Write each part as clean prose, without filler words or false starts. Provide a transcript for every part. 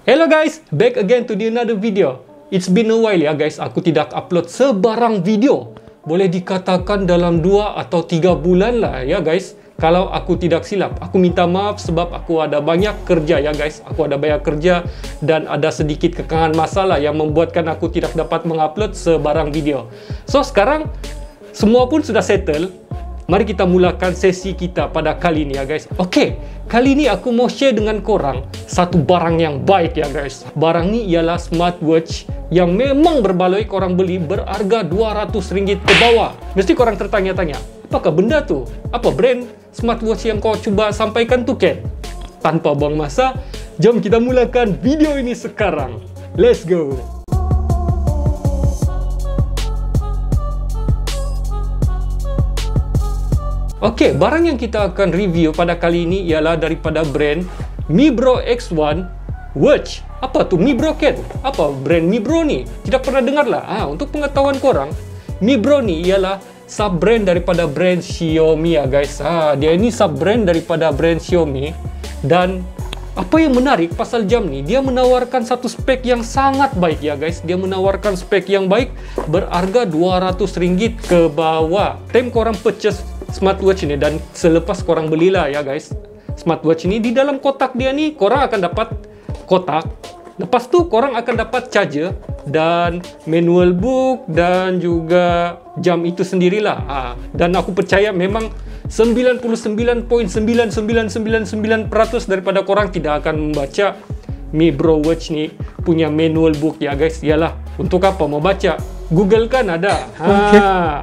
Hello guys, back again to the another video. It's been a while ya guys, aku tidak upload sebarang video. Boleh dikatakan dalam 2 atau 3 bulan lah ya guys. Kalau aku tidak silap, aku minta maaf sebab aku ada banyak kerja ya guys. Aku ada banyak kerja dan ada sedikit kekangan masalah yang membuatkan aku tidak dapat mengupload sebarang video. So sekarang semua pun sudah settle. Mari kita mulakan sesi kita pada kali ini ya guys. Oke, kali ini aku mau share dengan korang satu barang yang baik ya guys. Barang ni ialah smartwatch yang memang berbaloi korang beli berharga RM200 ke bawah. Mesti korang tertanya-tanya, apakah benda tu? Apa brand smartwatch yang kau cuba sampaikan tu Ken? Tanpa buang masa, jom kita mulakan video ini sekarang. Let's go! Okey, barang yang kita akan review pada kali ini ialah daripada brand Mibro X1 Watch. Apa tu Mibro Ken? Apa brand Mibro ni? Tidak pernah dengar lah. Untuk pengetahuan korang, Mibro ni ialah sub-brand daripada brand Xiaomi ya guys. Dia ini sub-brand daripada brand Xiaomi. Dan apa yang menarik pasal jam ni, dia menawarkan satu spek yang sangat baik ya guys. Dia menawarkan spek yang baik berharga RM200 ke bawah. Time korang purchase smartwatch ini dan selepas korang belilah ya guys, smartwatch ini di dalam kotak dia ni korang akan dapat kotak. Lepas tu korang akan dapat charger dan manual book dan juga jam itu sendirilah. Dan aku percaya memang 99.99999% daripada korang tidak akan membaca Mibro Watch ni punya manual book ya guys. Yalah, untuk apa mau baca? Google kan ada.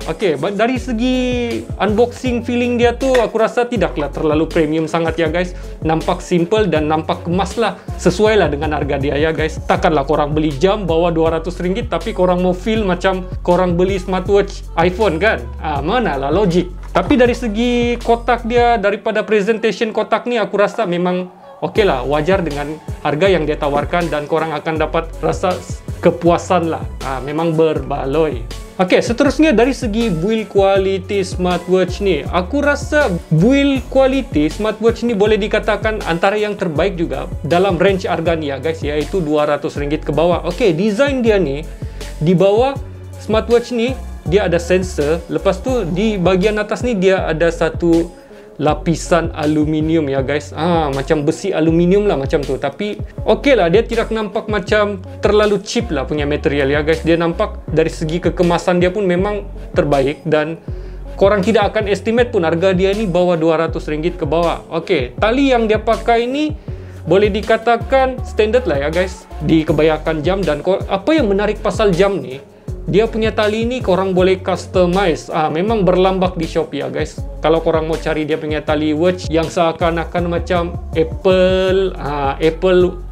Okey, dari segi unboxing feeling dia tu aku rasa tidaklah terlalu premium sangat ya guys. Nampak simple dan nampak kemas lah. Sesuai lah dengan harga dia ya guys. Takkanlah korang beli jam bawa RM200 tapi korang mau feel macam korang beli smartwatch iPhone kan? Manalah logik. Tapi dari segi kotak dia, daripada presentation kotak ni aku rasa memang okey lah, wajar dengan harga yang dia tawarkan dan korang akan dapat rasa kepuasan lah. Memang berbaloi. Okey, seterusnya dari segi build quality smartwatch ni, aku rasa build quality smartwatch ni boleh dikatakan antara yang terbaik juga dalam range harga ni ya guys, iaitu RM200 ke bawah. Okey, design dia ni di bawah smartwatch ni dia ada sensor. Lepas tu di bahagian atas ni dia ada satu lapisan aluminium ya guys. Macam besi aluminium lah macam tu. Tapi okey lah, dia tidak nampak macam terlalu cheap lah punya material ya guys. Dia nampak dari segi kekemasan dia pun memang terbaik. Dan korang tidak akan estimate pun harga dia ni bawah RM200 ke bawah. Okey, tali yang dia pakai ni boleh dikatakan standard lah ya guys di kebanyakan jam. Dan apa yang menarik pasal jam ni, dia punya tali ni korang boleh customize. Memang berlambak di Shopee ya guys. Kalau korang mau cari dia punya tali watch yang seakan-akan macam Apple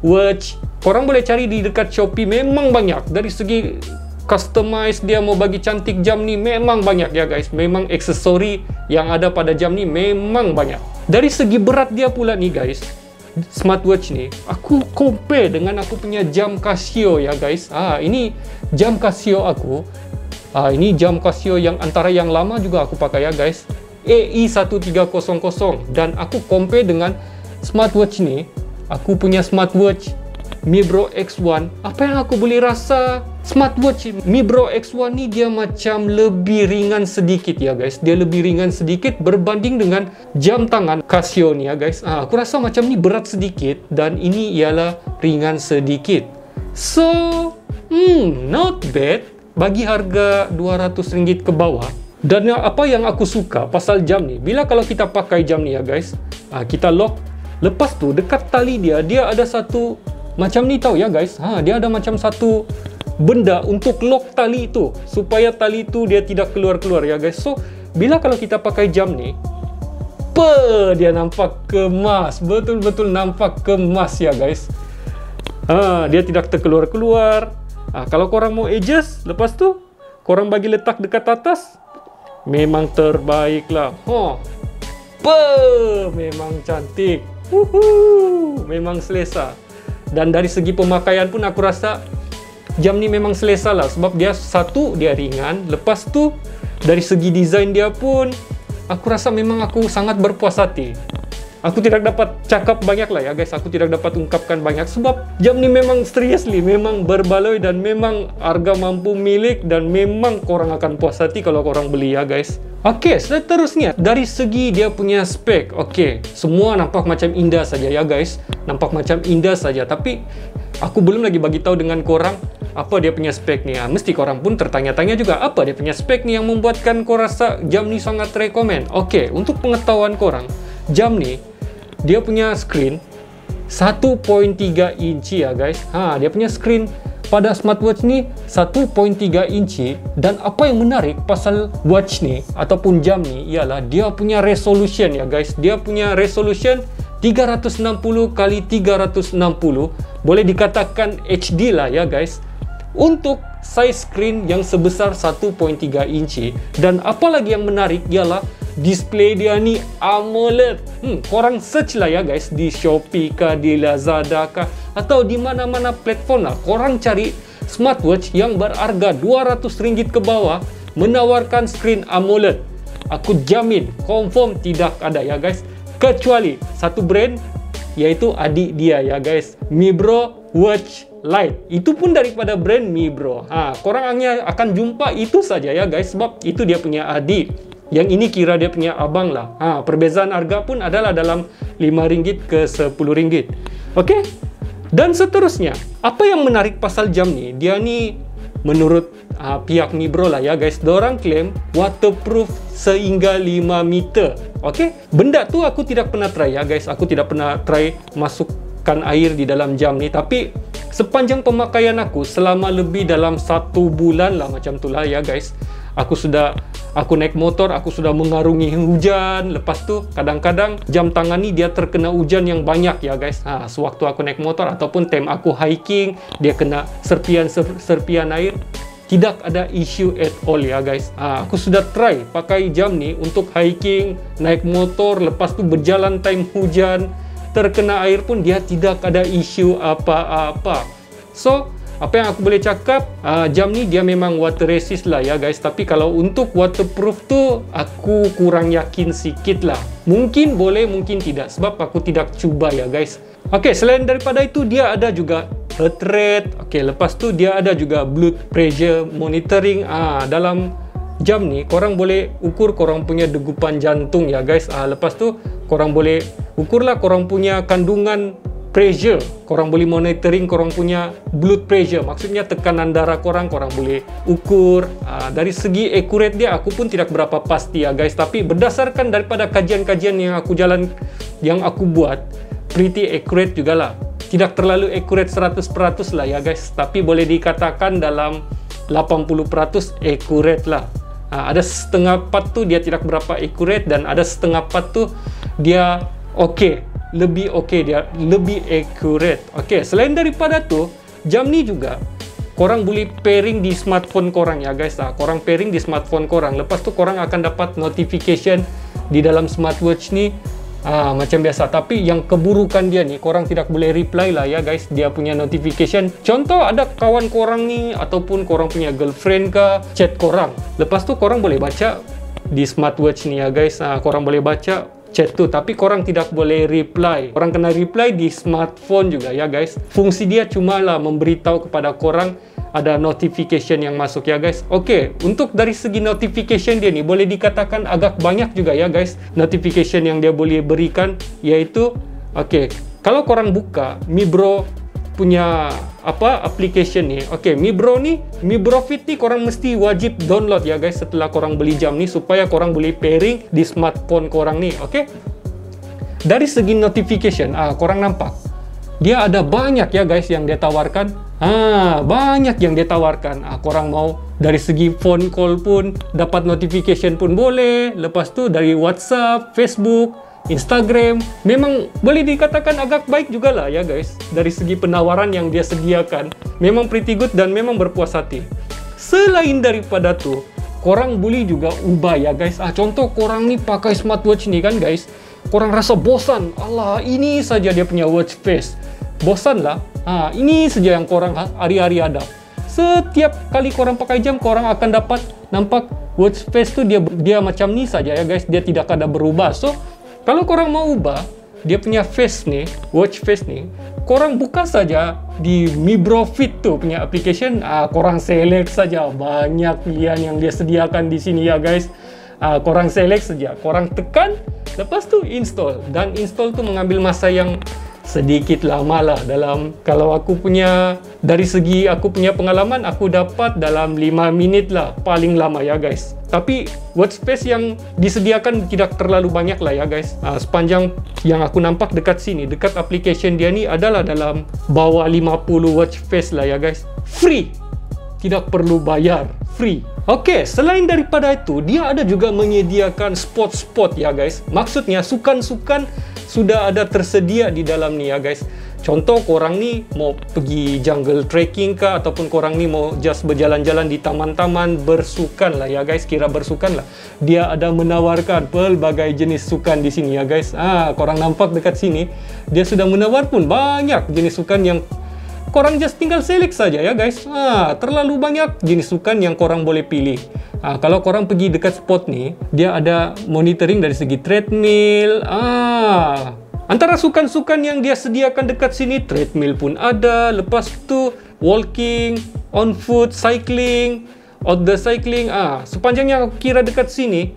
Watch, korang boleh cari di dekat Shopee. Memang banyak. Dari segi customize dia mau bagi cantik jam ni memang banyak ya guys. Memang aksesori yang ada pada jam ni memang banyak. Dari segi berat dia pula ni guys, smartwatch ni aku compare dengan aku punya jam Casio ya guys. Ini jam Casio aku. Ini jam Casio yang antara yang lama juga aku pakai ya guys, AI1300. Dan aku compare dengan smartwatch ni, aku punya smartwatch Mibro X1. Apa yang aku boleh rasa, smartwatch Mibro X1 ni dia macam lebih ringan sedikit ya guys. Dia lebih ringan sedikit berbanding dengan jam tangan Casio ni ya guys. Aku rasa macam ni berat sedikit dan ini ialah ringan sedikit. So, not bad bagi harga RM200 ke bawah. Dan apa yang aku suka pasal jam ni, bila kalau kita pakai jam ni ya guys, kita lock. Lepas tu dekat tali dia, dia ada satu macam ni tahu ya guys. Dia ada macam satu benda untuk lock tali itu, supaya tali itu dia tidak keluar-keluar ya guys. So, bila kalau kita pakai jam ni, dia nampak kemas. Betul-betul nampak kemas ya guys. Dia tidak terkeluar-keluar. Kalau korang mau adjust, lepas tu korang bagi letak dekat atas, memang terbaik lah. Memang cantik. Memang selesa. Dan dari segi pemakaian pun aku rasa jam ni memang selesa lah. Sebab dia satu, dia ringan. Lepas tu dari segi desain dia pun aku rasa memang aku sangat berpuas hati. aku tidak dapat cakap banyak lah ya guys, aku tidak dapat ungkapkan banyak sebab jam ni memang seriously, memang berbaloi dan memang harga mampu milik dan memang korang akan puas hati kalau korang beli ya guys. Oke, seterusnya dari segi dia punya spek. Oke, semua nampak macam indah saja ya guys, nampak macam indah saja, tapi aku belum lagi bagi tahu dengan korang apa dia punya spek ni. Mesti korang pun tertanya-tanya juga apa dia punya spek ni yang membuatkan korang rasa jam ni sangat rekomen. Oke, untuk pengetahuan korang, jam ni dia punya screen 1.3 inci ya guys. Dia punya screen pada smartwatch ni 1.3 inci. Dan apa yang menarik pasal watch ni ataupun jam ni ialah dia punya resolution ya guys. Dia punya resolution 360 kali 360, boleh dikatakan HD lah ya guys, untuk size screen yang sebesar 1.3 inci. Dan apa lagi yang menarik ialah display dia ni AMOLED. Korang search lah ya guys di Shopee kah, di Lazada kah, atau di mana-mana platform lah, korang cari smartwatch yang berharga RM200 ke bawah menawarkan screen AMOLED. Aku jamin confirm tidak ada ya guys, kecuali satu brand, yaitu adik dia ya guys, Mibro Watch Lite. Itu pun daripada brand Mibro. Korang hanya akan jumpa itu saja ya guys, sebab itu dia punya adik. Yang ini kira dia punya abang lah. Perbezaan harga pun adalah dalam RM5 ke RM10. Okey? Dan seterusnya, apa yang menarik pasal jam ni? Dia ni menurut pihak Mibro lah ya guys, diorang klaim waterproof sehingga 5 meter. Okey? Benda tu aku tidak pernah try ya guys. Aku tidak pernah try masukkan air di dalam jam ni, tapi sepanjang pemakaian aku selama lebih dalam 1 bulan lah macam tu lah ya guys. Aku naik motor, aku sudah mengarungi hujan. Lepas tu kadang-kadang jam tangan ni dia terkena hujan yang banyak ya guys. Sewaktu aku naik motor ataupun time aku hiking, dia kena serpian air. Tidak ada issue at all ya guys. Aku sudah try pakai jam ni untuk hiking, naik motor, lepas tu berjalan time hujan, terkena air pun dia tidak ada issue apa-apa. So apa yang aku boleh cakap, jam ni dia memang water resist lah ya guys. Tapi kalau untuk waterproof tu aku kurang yakin sikit lah. Mungkin boleh, mungkin tidak, sebab aku tidak cuba ya guys. Okey, selain daripada itu dia ada juga heart rate. Okey, lepas tu dia ada juga blood pressure monitoring. Dalam jam ni korang boleh ukur korang punya degupan jantung ya guys. Lepas tu korang boleh ukurlah korang punya kandungan pressure, korang boleh monitoring korang punya blood pressure, maksudnya tekanan darah korang boleh ukur. Dari segi accurate dia aku pun tidak berapa pasti ya guys, tapi berdasarkan daripada kajian-kajian yang aku buat, pretty accurate jugalah. Tidak terlalu accurate 100% lah ya guys, tapi boleh dikatakan dalam 80% accurate lah. Ada setengah part tu dia tidak berapa accurate, dan ada setengah part tu dia lebih dia lebih accurate. Selain daripada tu, jam ni juga korang boleh pairing di smartphone korang ya guys. Korang pairing di smartphone korang, lepas tu korang akan dapat notification di dalam smartwatch ni macam biasa. Tapi yang keburukan dia ni, korang tidak boleh reply lah ya guys, dia punya notification. Contoh ada kawan korang ni ataupun korang punya girlfriend ke chat korang, lepas tu korang boleh baca di smartwatch ni ya guys. Korang boleh baca chat tu, tapi korang tidak boleh reply. Korang kena reply di smartphone juga ya guys. Fungsi dia cuma lah memberitahu kepada korang ada notification yang masuk ya guys. Untuk dari segi notification dia ni boleh dikatakan agak banyak juga ya guys notification yang dia boleh berikan, yaitu kalau korang buka Mibro punya application ni, Mibro Fit ni korang mesti wajib download ya guys setelah korang beli jam ni, supaya korang boleh pairing di smartphone korang ni. Dari segi notification, korang nampak dia ada banyak ya guys yang dia tawarkan. Banyak yang dia tawarkan. Korang mau dari segi phone call pun dapat notification pun boleh. Lepas tu dari WhatsApp, Facebook, Instagram, memang boleh dikatakan agak baik juga lah ya guys. Dari segi penawaran yang dia sediakan, memang pretty good dan memang berpuas hati. Selain daripada tu, korang boleh juga ubah ya guys. Contoh korang ni pakai smartwatch ni kan guys, korang rasa bosan, alah ini saja dia punya watch face, bosan lah. Ini saja yang korang hari-hari ada. Setiap kali korang pakai jam, korang akan dapat nampak watch face tu dia macam ni saja ya guys, dia tidak ada berubah. So kalau korang mau ubah, dia punya face nih, watch face nih, korang buka saja di Mi Bro Fit tuh punya application, korang select saja, banyak pilihan yang dia sediakan di sini ya guys. Korang select saja, korang tekan, lepas tu install, dan install tu mengambil masa yang sedikit lama lah. Dalam, kalau aku punya, dari segi aku punya pengalaman, aku dapat dalam 5 minit lah paling lama ya guys. Tapi workspace yang disediakan tidak terlalu banyak lah ya guys. Sepanjang yang aku nampak dekat sini, dekat application dia ni adalah dalam bawah 50 workspace lah ya guys. Free, tidak perlu bayar, free. Oke, selain daripada itu, dia ada juga menyediakan spot-spot ya guys. Maksudnya sukan-sukan sudah ada tersedia di dalam ni ya guys. Contoh, korang ni mau pergi jungle trekking kah, ataupun korang ni mau just berjalan-jalan di taman-taman bersukan lah ya guys, kira bersukan lah. Dia ada menawarkan pelbagai jenis sukan di sini ya guys. Korang nampak dekat sini, dia sudah menawar pun banyak jenis sukan yang korang just tinggal select saja ya guys. Terlalu banyak jenis sukan yang korang boleh pilih. Kalau korang pergi dekat spot ni, dia ada monitoring dari segi treadmill. Antara sukan-sukan yang dia sediakan dekat sini, treadmill pun ada. Lepas tu walking, on foot, cycling, outdoor cycling. Sepanjang yang aku kira dekat sini,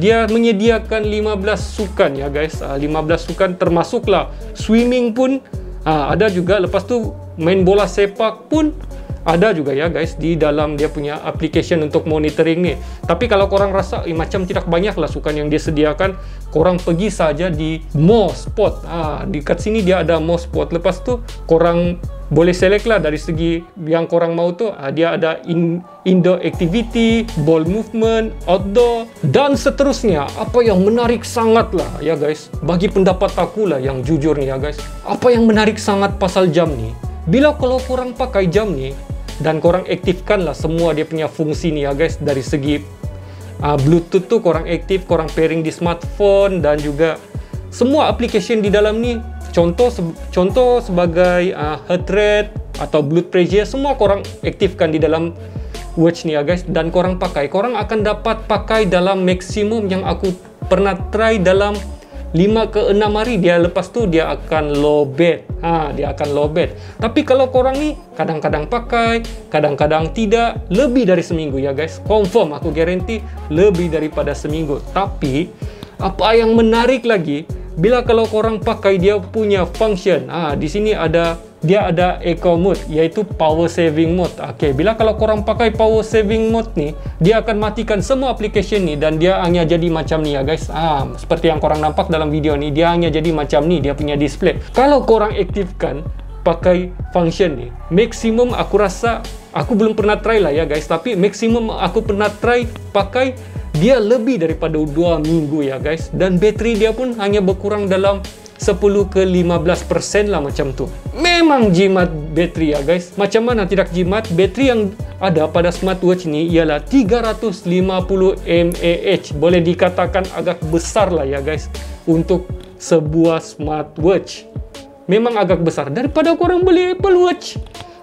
dia menyediakan 15 sukan ya guys. 15 sukan termasuklah swimming pun ada juga. Lepas tu main bola sepak pun ada juga ya guys di dalam dia punya application untuk monitoring ni. Tapi kalau korang rasa macam tidak banyak lah sukan yang dia sediakan, korang pergi saja di more spot. Dekat sini dia ada more spot. Lepas tu korang boleh select lah dari segi yang korang mau tu. Dia ada indoor activity, ball movement, outdoor, dan seterusnya. Apa yang menarik sangat lah ya guys, bagi pendapat aku lah yang jujur ni ya guys, apa yang menarik sangat pasal jam ni, bila kalau korang pakai jam ni dan korang aktifkan lah semua dia punya fungsi ni ya guys, dari segi Bluetooth tu korang aktif, korang pairing di smartphone, dan juga semua application di dalam ni, contoh sebagai heart rate atau blood pressure, semua korang aktifkan di dalam watch ni ya guys, dan korang pakai, korang akan dapat pakai dalam maksimum yang aku pernah try dalam 5 ke 6 hari. Dia lepas tu dia akan low bat. Dia akan low bat. Tapi kalau korang ni kadang-kadang pakai, kadang-kadang tidak, lebih dari seminggu ya guys. Confirm, aku guarantee lebih daripada seminggu. Tapi apa yang menarik lagi, bila kalau korang pakai dia punya function, di sini dia ada eco mode, iaitu power saving mode. Bila kalau korang pakai power saving mode ni, dia akan matikan semua application ni dan dia hanya jadi macam ni ya guys. Seperti yang korang nampak dalam video ni, dia hanya jadi macam ni dia punya display. Kalau korang aktifkan pakai function ni, maksimum aku rasa, aku belum pernah try lah ya guys, tapi maksimum aku pernah try pakai, dia lebih daripada 2 minggu ya guys, dan bateri dia pun hanya berkurang dalam 10 ke 15% lah macam tu. Memang jimat bateri ya guys. Macam mana tidak jimat? Bateri yang ada pada smartwatch ni ialah 350 mAh. Boleh dikatakan agak besar lah ya guys untuk sebuah smartwatch. Memang agak besar daripada korang beli Apple Watch.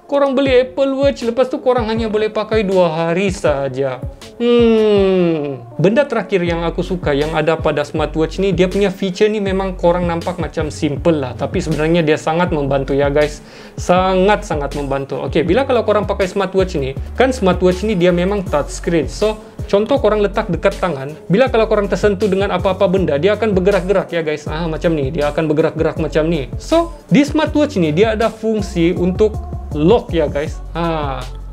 Korang beli Apple Watch, lepas tu korang hanya boleh pakai 2 hari saja. Benda terakhir yang aku suka yang ada pada smartwatch ni, dia punya feature ni memang korang nampak macam simple lah, tapi sebenarnya dia sangat membantu ya guys. Sangat-sangat membantu. Bila kalau korang pakai smartwatch ni, kan smartwatch ni dia memang touchscreen. So, contoh korang letak dekat tangan, bila kalau korang tersentuh dengan apa-apa benda, dia akan bergerak-gerak ya guys. Macam ni, dia akan bergerak-gerak macam ni. So, di smartwatch ni dia ada fungsi untuk lock ya guys.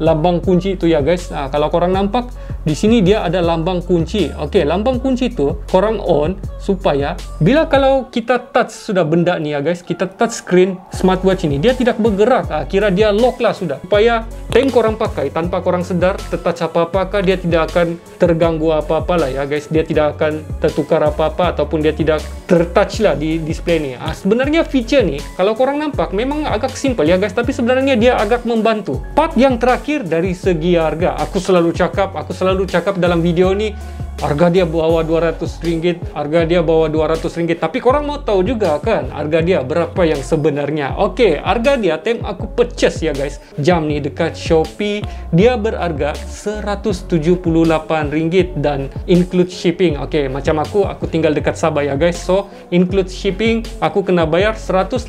Lambang kunci itu ya guys. Kalau korang nampak di sini dia ada lambang kunci. Lambang kunci itu korang on supaya bila kalau kita touch sudah benda ni ya guys, kita touch screen smartwatch ini, dia tidak bergerak. Kira dia lock lah sudah. Supaya time korang pakai tanpa korang sedar tertouch apa-apakah, dia tidak akan terganggu apa-apa lah ya guys. Dia tidak akan tertukar apa-apa ataupun dia tidak tertouch lah di display ni. Sebenarnya feature ni kalau korang nampak memang agak simple ya guys, tapi sebenarnya dia agak membantu. Part yang terakhir dari segi harga, aku selalu cakap dalam video ni, harga dia bawah 200 ringgit, harga dia bawah 200 ringgit. Tapi korang mau tahu juga kan harga dia berapa yang sebenarnya. Oke, harga dia time aku purchase ya guys, jam ni dekat Shopee dia berharga 178 ringgit dan include shipping. Oke, macam aku tinggal dekat Sabah ya guys, so include shipping aku kena bayar 182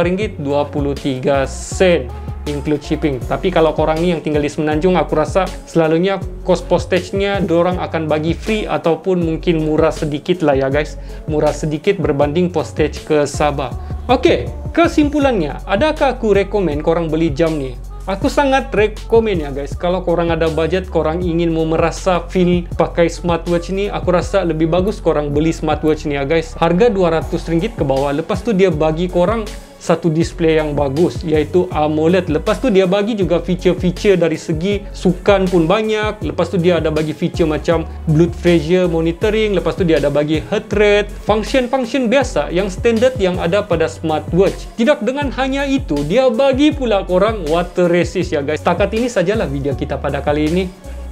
ringgit 23 sen include shipping. Tapi kalau korang ni yang tinggal di Semenanjung, aku rasa selalunya cost postage-nya dorang akan bagi free ataupun mungkin murah sedikit lah ya guys, murah sedikit berbanding postage ke Sabah. Oke, kesimpulannya, adakah aku rekomen korang beli jam ni? Aku sangat rekomen ya guys. Kalau korang ada budget, korang ingin mau merasa feel pakai smartwatch ni, aku rasa lebih bagus korang beli smartwatch ni ya guys. Harga 200 ringgit ke bawah. Lepas tu dia bagi korang satu display yang bagus, iaitu AMOLED. Lepas tu dia bagi juga feature-feature dari segi sukan pun banyak. Lepas tu dia ada bagi feature macam blood pressure monitoring. Lepas tu dia ada bagi heart rate, function-function biasa yang standard yang ada pada smartwatch. Tidak dengan hanya itu, dia bagi pula korang water resist ya guys. Setakat ini sajalah video kita pada kali ini.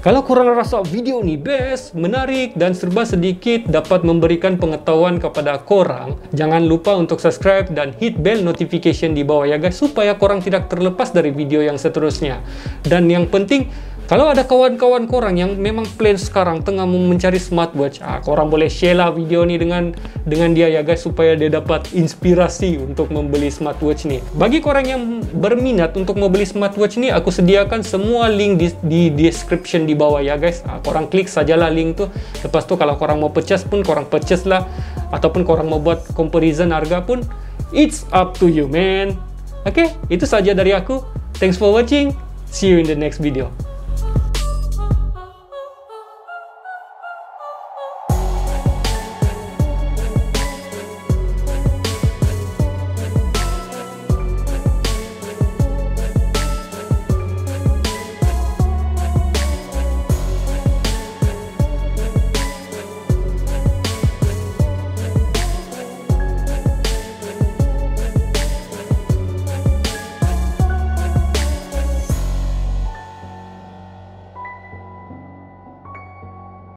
Kalau korang rasa video ni best, menarik dan serba sedikit dapat memberikan pengetahuan kepada korang, jangan lupa untuk subscribe dan hit bell notification di bawah ya guys, supaya korang tidak terlepas dari video yang seterusnya. Dan yang penting, kalau ada kawan-kawan korang yang memang plan sekarang tengah mencari smartwatch, korang boleh share lah video ni dengan dia ya guys, supaya dia dapat inspirasi untuk membeli smartwatch ni. Bagi korang yang berminat untuk membeli smartwatch ni, aku sediakan semua link di description di bawah ya guys. Korang klik sajalah link tu. Lepas tu kalau korang mau purchase pun korang purchase lah, ataupun korang mau buat comparison harga pun, it's up to you man. Okay, itu saja dari aku. Thanks for watching. See you in the next video.